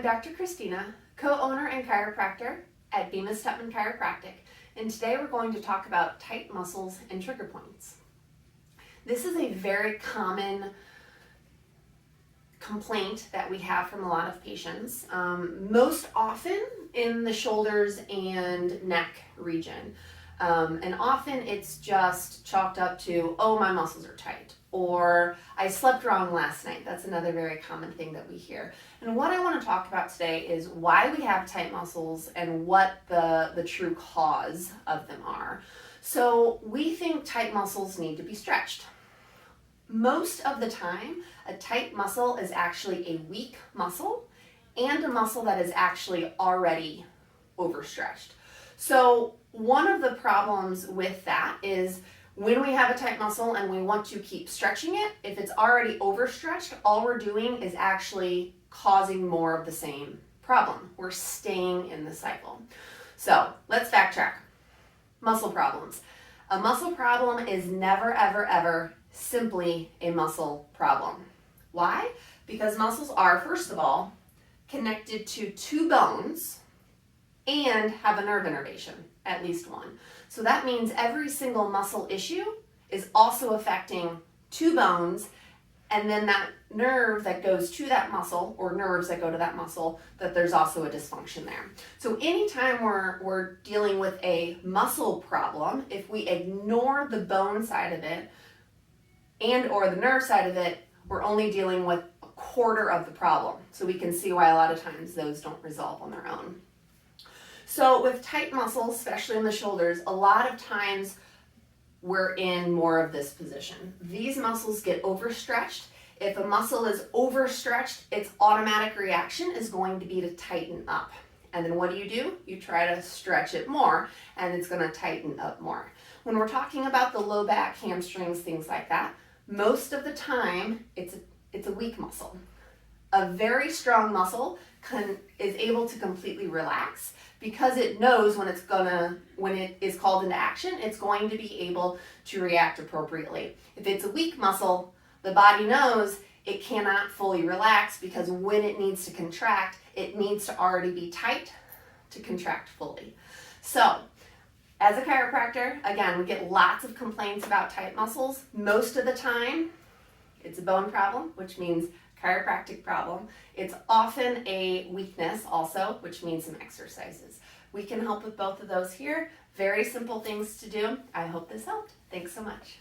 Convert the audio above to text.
Dr. Kristina, co-owner and chiropractor at Bemis, Tupman Chiropractic, and today we're going to talk about tight muscles and trigger points. This is a very common complaint that we have from a lot of patients, most often in the shoulders and neck region. And often it's just chalked up to, oh, my muscles are tight, or I slept wrong last night. That's another very common thing that we hear. And what I want to talk about today is why we have tight muscles and what the true cause of them are. So we think tight muscles need to be stretched. Most of the time, a tight muscle is actually a weak muscle and a muscle that is actually already overstretched. So one of the problems with that is when we have a tight muscle and we want to keep stretching it, if it's already overstretched, all we're doing is actually causing more of the same problem. We're staying in the cycle. So let's backtrack. Muscle problems. A muscle problem is never, ever, ever simply a muscle problem. Why? Because muscles are, first of all, connected to two bones and have a nerve innervation, at least one. So that means every single muscle issue is also affecting two bones, and then that nerve that goes to that muscle, or nerves that go to that muscle, that there's also a dysfunction there. So anytime we're dealing with a muscle problem, if we ignore the bone side of it and or the nerve side of it, we're only dealing with a quarter of the problem. So we can see why a lot of times those don't resolve on their own. So with tight muscles, especially in the shoulders, a lot of times we're in more of this position. These muscles get overstretched. If a muscle is overstretched, its automatic reaction is going to be to tighten up. And then what do? You try to stretch it more, and it's going to tighten up more. When we're talking about the low back, hamstrings, things like that, most of the time it's a weak muscle. A very strong muscle is able to completely relax because it knows when it is called into action, it's going to be able to react appropriately. If it's a weak muscle, the body knows it cannot fully relax because when it needs to contract, it needs to already be tight to contract fully. So, as a chiropractor, again, we get lots of complaints about tight muscles. Most of the time, it's a bone problem, which means chiropractic problem. It's often a weakness also, which means some exercises. We can help with both of those here. Very simple things to do. I hope this helped. Thanks so much.